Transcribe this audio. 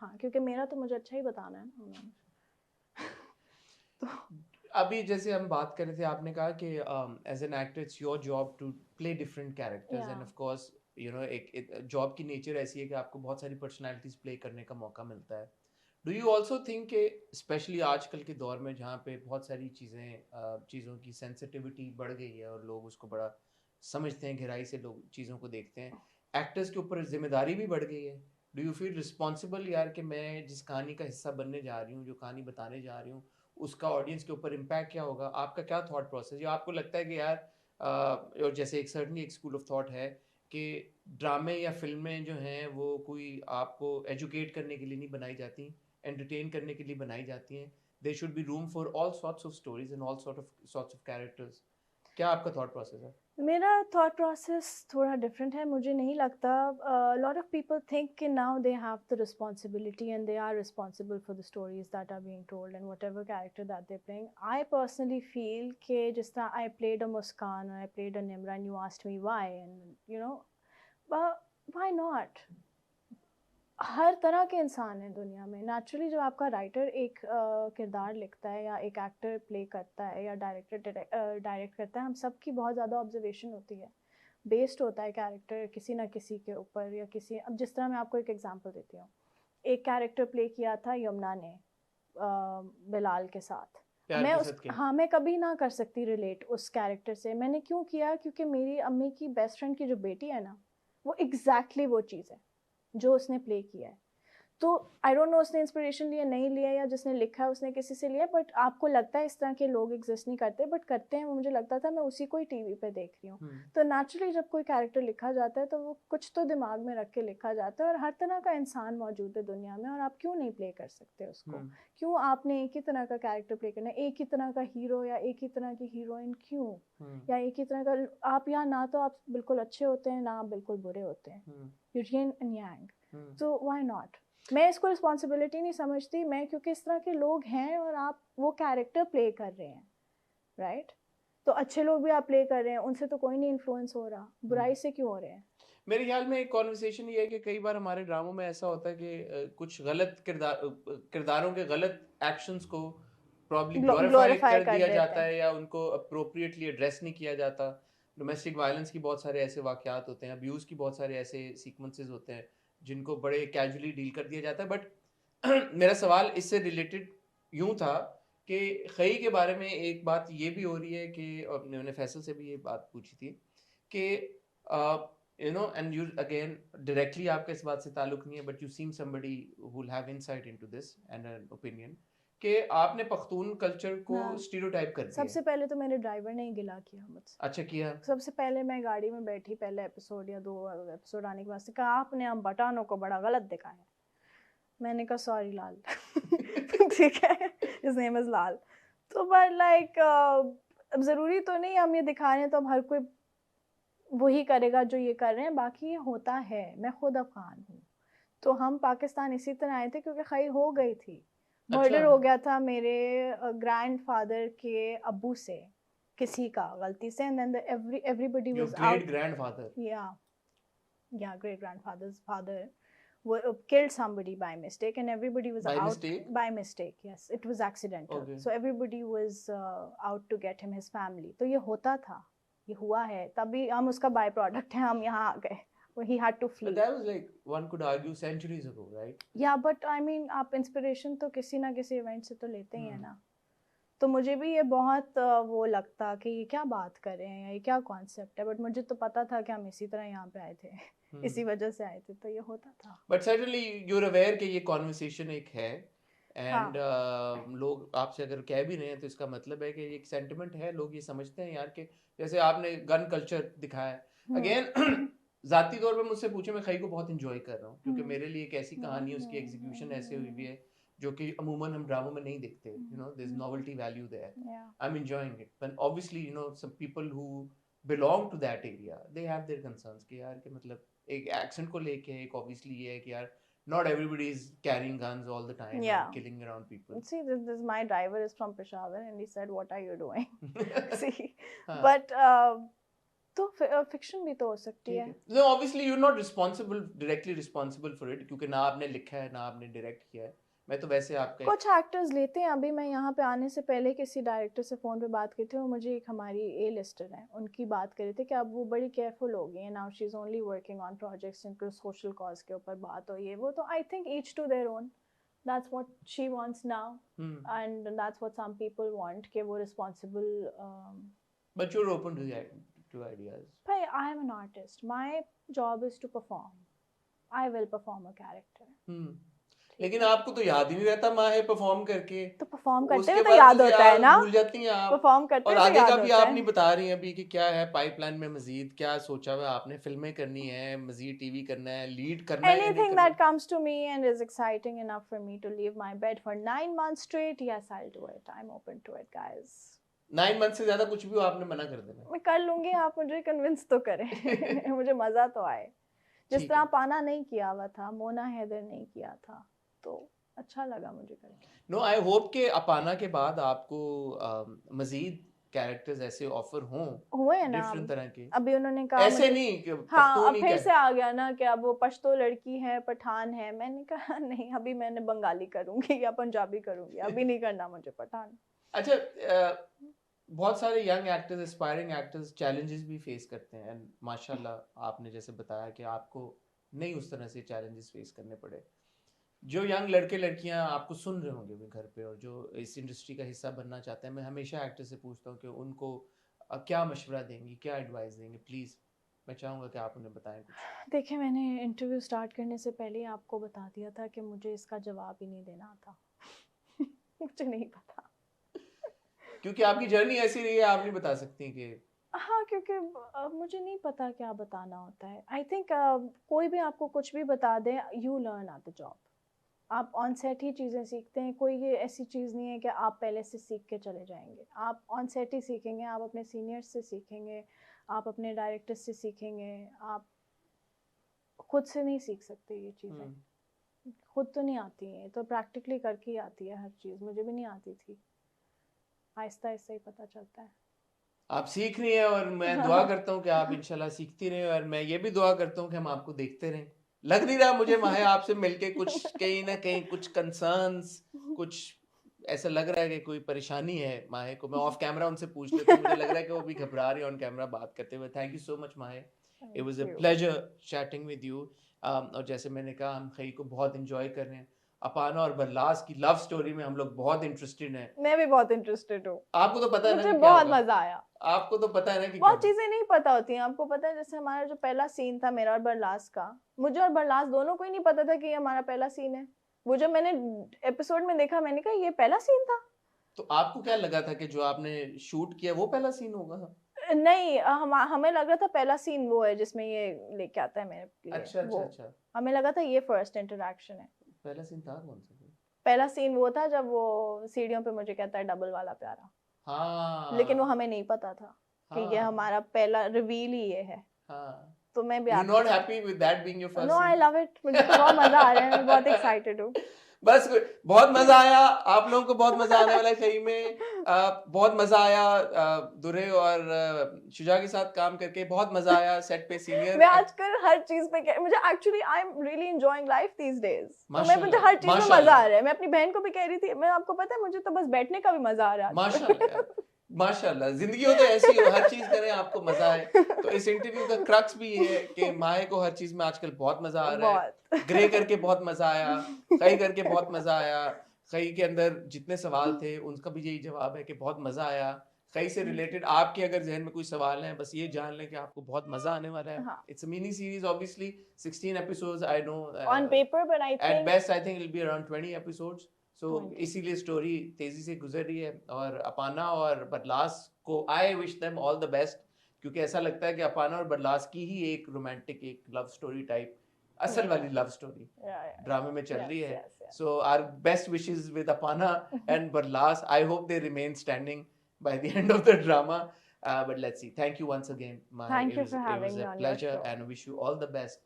हाँ, क्योंकि मेरा तो मुझे अच्छा ही बताना है ना उन्होंने। तो अभी जैसे हम बात कर रहे थे, आपने कहा कि as an actor it's your job to play different characters, या एंड ऑफ कोर्स एक जॉब की नेचर ऐसी है कि आपको बहुत सारी पर्सनालिटीज प्ले करने का मौका मिलता है। डू यू ऑल्सो थिंक कि स्पेशली आजकल के दौर में जहाँ पे बहुत सारी चीज़ों की सेंसिटिविटी बढ़ गई है और लोग उसको बड़ा समझते हैं, गहराई से लोग चीज़ों को देखते हैं, एक्टर्स के ऊपर जिम्मेदारी भी बढ़ गई है। डू यू फील रिस्पॉन्सिबल यार कि मैं जिस कहानी का हिस्सा बनने जा रही हूँ, जो कहानी बताने जा रही हूँ, उसका ऑडियंस के ऊपर इम्पैक्ट क्या होगा? आपका क्या थॉट प्रोसेस, या आपको लगता है कि यार और जैसे एक सर्टनली एक स्कूल ऑफ थॉट है कि ड्रामे या फिल्में जो हैं वो कोई आपको एजुकेट करने के लिए नहीं बनाई जाती, एंटरटेन करने के लिए बनाई जाती हैं। They should be room for all sorts of stories and all sorts of characters. क्या आपका थॉट प्रोसेस है? मेरा थॉट प्रोसेस थोड़ा डिफरेंट है। मुझे नहीं लगता, लॉट ऑफ पीपल थिंक कि now they have the responsibility and they are responsible for the stories that are being told and whatever character that they playing. I personally feel कि जिस तरह I played a Muskaan, I played a Nimra, and you asked me why, and you know why not. हर तरह के इंसान हैं दुनिया में। नेचुरली जब आपका राइटर एक किरदार लिखता है या एक एक्टर प्ले करता है या डायरेक्टर डायरेक्ट करता है, हम सबकी बहुत ज़्यादा ऑब्जर्वेशन होती है, बेस्ड होता है कैरेक्टर किसी ना किसी के ऊपर या किसी। अब जिस तरह मैं आपको एक एग्जांपल देती हूँ, एक कैरेक्टर प्ले किया था यमुना ने बिलाल के साथ। प्यार मैं के उस साथ क्या? हाँ, मैं कभी ना कर सकती रिलेट उस कैरेक्टर से। मैंने क्यों किया? क्योंकि मेरी अम्मी की बेस्ट फ्रेंड की जो बेटी है ना, वो एग्जैक्टली वो चीज़ है जो उसने प्ले किया है। तो आई डोंट नो उसने इंस्पिरेशन लिया नहीं लिया, या जिसने लिखा है उसने किसी से लिया, बट आपको लगता है इस तरह के लोग एग्जिस्ट नहीं करते, बट करते हैं। वो मुझे लगता था मैं उसी को ही टीवी पे देख रही हूँ। तो नेचुरली जब कोई कैरेक्टर लिखा जाता है तो वो कुछ तो दिमाग में रख के लिखा जाता है, और हर तरह का इंसान मौजूद है दुनिया में, और आप क्यों नहीं प्ले कर सकते उसको? क्यों आपने एक ही तरह का कैरेक्टर प्ले करना है, एक ही तरह का हीरो या एक ही तरह की हीरोइन क्यों? या एक ही तरह का आप, या ना तो आप बिल्कुल अच्छे होते हैं ना आप बिल्कुल बुरे होते हैं, यू यिन एंड यांग। तो व्हाई नॉट? मैं इसको रिस्पॉन्सिबिलिटी नहीं समझती मैं, क्योंकि इस तरह के लोग हैं और आप वो कैरेक्टर प्ले कर रहे हैं, राइट? तो अच्छे लोग भी आप प्ले कर रहे हैं, उनसे तो कोई नहीं इन्फ्लुएंस हो रहा, बुराई से क्यों हो रहे हैं? मेरे ख्याल में एक कॉन्वर्सेशन ये है कि कई बार हमारे ड्रामों में ऐसा होता है कि कुछ गलत किरदारों के गलत एक्शंस को प्रॉब्ली ग्लोरीफाई ग्लोरीफाई कर कर दिया देते जाता हैं। है या उनको अप्रोप्रिएटली एड्रेस नहीं किया जाता। डोमेस्टिक वायलेंस की बहुत सारे ऐसे वाकयात होते हैं, अब्यूज़ की बहुत सारे ऐसे सीक्वेंसेस होते हैं जिनको बड़े कैजुअली डील कर दिया जाता है। बट मेरा सवाल इससे रिलेटेड यूं था कि खई के बारे में एक बात ये भी हो रही है कि, और मैंने फैसल से भी ये बात पूछी थी कि एंड यू अगेन डायरेक्टली आपका इस बात से ताल्लुक नहीं है, but you seem somebody who will have insight into this and an opinion, कि आपने पख्तून कल्चर को हाँ, स्टीरियोटाइप कर दिया है। सबसे पहले तो मेरे ड्राइवर ने ही गिला किया मुझसे। अच्छा किया। सबसे पहले मैं गाड़ी में बैठी, पहले एपिसोड या 2 एपिसोड आने के बाद से कहा, आपने हम बटानों को बड़ा गलत दिखाया है। मैंने कहा सॉरी लाल। ठीक है, हिज नेम इज लाल। तो बट लाइक अब ज़रूरी तो नहीं हम ये दिखा रहे हैं तो अब हर कोई वही करेगा जो ये कर रहे हैं, बाकी ये होता है। मैं खुद अफ़गान हूँ, तो हम पाकिस्तान इसी तरह आए थे क्योंकि खैर हो गई थी, अच्छा। मर्डर हो गया था मेरे ग्रैंडफादर के अब्बू से, किसी का गलती से, and then everybody your was great out. Grandfather. या great grandfather's father killed somebody by mistake, and everybody was by out mistake. by mistake. Yes, it was accidental. Okay. So everybody was out to get him his family. तो ये होता था, ये हुआ है, तभी हम उसका बाय प्रोडक्ट हैं, हम यहाँ आ गए। He had to But flee. that was like one could argue centuries ago, right? या बट आई मीन आप इंस्पिरेशन तो किसी ना किसी इवेंट से तो लेते ही हैं ना। तो मुझे भी ये बहुत वो लगता कि ये क्या बात कर रहे हैं, ये क्या कॉन्सेप्ट है, बट मुझे तो पता था कि हम इसी तरह यहाँ पे आए थे। इसी वजह से आए थे, तो ये होता था। बट सर्टनली यूर अवेयर कि ये कॉन्वर्सेशन एक है, एंड हाँ। लोग आपसे अगर कह भी रहे हैं तो इसका मतलब है कि ये एक सेंटिमेंट है, लोग ये समझते हैं यार कि जैसे आपने गन कल्चर दिखाया है अगेन। जाती तौर पे मुझसे पूछे, मैं खई को बहुत इंजॉय कर रहा हूँ क्योंकि मेरे लिए एक ऐसी कहानी है, उसकी एग्जीक्यूशन ऐसे हुई हुई है जो कि अमूमन हम ड्रामों में नहीं देखते। There is novelty value there. Yeah. I am enjoying it, but obviously some people who belong to that area they have their concerns कि यार कि मतलब एक एक्सेंट को लेके एक ऑब्वियसली ये है कि यार not everybody is carrying guns all the time and Yeah. killing around people. See, this my driver is from Peshawar, and he said, "What are you doing?" See, हाँ. but तो fiction भी तो हो सकती है। No obviously you are not responsible, directly responsible for it, क्योंकि ना आपने लिखा है ना आपने डायरेक्ट किया है। मैं तो वैसे आपका कुछ एक्टर्स लेते हैं। अभी मैं यहाँ पे आने से पहले किसी डायरेक्टर से फ़ोन पे बात की थी और मुझे एक हमारी ए लिस्टर है, उनकी बात कर रहे थे कि अब वो बड़ी केयरफुल हो गई है, now she is only working on projects जिनको सोशल कॉज के ऊपर बात हो, ये वो। तो I think each to their own, that's what she wants now and that's what some people want, कि वो responsible. But you are open to ideas. भाई I am an artist, my job is to perform, I will perform a character. लेकिन आपको तो याद ही नहीं रहता माहे परफॉर्म करके, तो परफॉर्म करते उसके हुए तो बाद याद तो होता है यार ना, भूल जाती हैं आप। परफॉर्म करते और हुए तो आगे याद का भी होता आप है। नहीं बता रही हैं अभी कि क्या है पाइपलाइन में, मजीद क्या सोचा हुआ है आपने, फिल्में करनी है, मजीद टीवी करना है, लीड करना है या नहीं Anything करना? that comes to me and is exciting enough for me to leave my bed for 9 months straight, yes, I'll do it. I'm open to it, guys. 9 month से ज्यादा कुछ भी हो आपने मना कर देना। मैं कर लूंगी, आप मुझे कन्विंस तो करें। मुझे मजा तो आए। जिस ठीक तरह है। पाना नहीं किया हुआ था, मोना हैदर नहीं किया था, तो अच्छा लगा मुझे करके। नो आई होप कि अपाना के बाद आपको मजीद कैरेक्टर्स ऐसे ऑफर हों, हुए हैं ना डिफरेंट तरह के। अभी उन्होंने कहा ऐसे मुझे, नहीं कि हाँ पख्तून अब ही फिर क्या से आ गया ना कि अब वो पश्तो लड़की है, पठान है। मैंने कहा नहीं, अभी मैंने बंगाली करूंगी या पंजाबी करूंगी, अभी नहीं करना मुझे पठान। अच्छा बहुत सारे young actors, aspiring actors challenges भी फेस करते हैं, एंड माशाल्लाह आपने जैसे बताया कि आपको नहीं उस तरह से चैलेंजेस फेस करने पड़े। जो यंग लड़के लड़कियां आपको सुन रहे होंगे भी घर पे और जो इस इंडस्ट्री का हिस्सा बनना चाहते हैं, मैं हमेशा एक्टर से पूछता हूँ कि उनको क्या मशवरा देंगी, क्या एडवाइस देंगे, प्लीज़ मैं चाहूँगा कि आप उन्हें बताएं कुछ। देखिए, मैंने इंटरव्यू स्टार्ट करने से पहले ही आपको बता दिया था कि मुझे इसका जवाब ही नहीं देना आता। मुझे नहीं पता। क्योंकि आपकी जर्नी ऐसी रही है, आप नहीं बता सकती कि हाँ, क्योंकि मुझे नहीं पता क्या बताना होता है। आई थिंक कोई भी आपको कुछ भी बता दे, you learn at the job. आप ऑन सेट ही चीज़ें सीखते हैं। कोई ये ऐसी चीज़ नहीं है कि आप पहले से सीख के चले जाएंगे। आप ऑन सेट ही सीखेंगे, आप अपने सीनियर्स से सीखेंगे, आप अपने डायरेक्टर से सीखेंगे। आप खुद से नहीं सीख सकते ये चीज़ें, खुद तो नहीं आती हैं, तो प्रैक्टिकली करके ही आती है हर चीज़। मुझे भी नहीं आती थी, आहिस्ता आहिस्ता ही पता चलता है। आप सीख रही हैं और मैं दुआ करता हूँ कि आप इंशाल्लाह सीखती रहें, और मैं ये भी दुआ करता हूँ कि हम आपको देखते रहें। लग नहीं रहा मुझे माहे आपसे मिलके कुछ कहीं ना कहीं कुछ कंसर्न्स, कुछ ऐसा लग रहा है कि कोई परेशानी है माहे को। मैं ऑफ कैमरा उनसे पूछ लेता हूँ, मुझे लग रहा है कि वो भी घबरा रही है ऑन कैमरा बात करते हुए। थैंक यू सो मच माहे, it was a pleasure chatting with you. और जैसे मैंने कहा, हम खई को बहुत इंजॉय कर रहे हैं। अपाना और बरलास की लव स्टोरी में हम लोग बहुत इंटरेस्टेड हैं। मैं भी बहुत इंटरेस्टेड हूँ। आपको तो पता है ना मुझे कि क्या बहुत होगा? मजा आया। आपको तो पता है ना कि बहुत क्या चीजें नहीं पता होती हैं आपको। पता है, जैसे हमारा जो पहला सीन था मेरा और बरलास का, मुझे और बरलास दोनों को ही नहीं पता था कि ये हमारा पहला सीन है। वो जब मैंने एपिसोड में देखा, मैंने कहा ये पहला सीन था। तो आपको क्या लगा था कि जो आपने शूट किया वो पहला सीन होगा? नहीं, हमें लग रहा था पहला सीन वो है जिसमें ये लेके आता है मेरे लिए। अच्छा वो अच्छा। हमें लगा था ये फर्स्ट इंटरेक्शन है। पहला सीन था कौन सा? पहला सीन वो था जब वो सीढ़ियों पे मुझे कहता है डबल वाला प्यारा। हाँ। लेकिन वो हमें नहीं पता था कि ये हाँ। हमारा पहला रिवील ही ये है। हाँ। तो मैं भी You're not happy with that being your first no, I scene? Love it. मुझे तो बहुत मजा आ रहा है, मैं बहुत एक्साइटेड हूँ। बस बहुत मजा आया, आप लोगों को बहुत मजा आने वाला है सही में। बहुत मजा आया दुरे और शुजा के साथ काम करके, बहुत मजा आया सेट पे। सीनियर मैं आजकल हर चीज पे मुझे actually I am really enjoying life these days. तो मैं मुझे हर चीज में मजा आ रहा है। मैं अपनी बहन को भी कह रही थी, मैं आपको पता है मुझे तो बस बैठने का भी मजा आ रहा है। माशाल्लाह माशाल्लाह, जिंदगी हो तो ऐसी हो, हर चीज करें आपको मजा आए। तो इस इंटरव्यू का क्रक्स भी ये है कि माहे को हर चीज में आजकल बहुत मजा आ रहा है। ग्रे करके बहुत मजा आया, कई करके बहुत मजा आया, कई के अंदर जितने सवाल थे उनका भी यही जवाब है कि बहुत मजा आया। कई से रिलेटेड आपके अगर जहन में कोई सवाल हैं, बस ये जान लें कि आपको बहुत मजा आने वाला है। It's a mini series obviously, 16 episodes I know on paper, but I think at best I think it will be around 20 episodes. So इसीलिए स्टोरी तेजी से गुजर रही है। और अपाना और बरलास को I wish them all the best, क्योंकि ऐसा लगता है कि अपाना और बरलास की ही एक रोमांटिक, एक लव स्टोरी टाइप, असल वाली लव स्टोरी ड्रामे में चल रही है। So our best wishes with Apana and Barlas. I hope they remain standing by the end of the drama, but let's see. Thank you once again, Mahi. Thank you for having me. It was a pleasure and I wish you all the best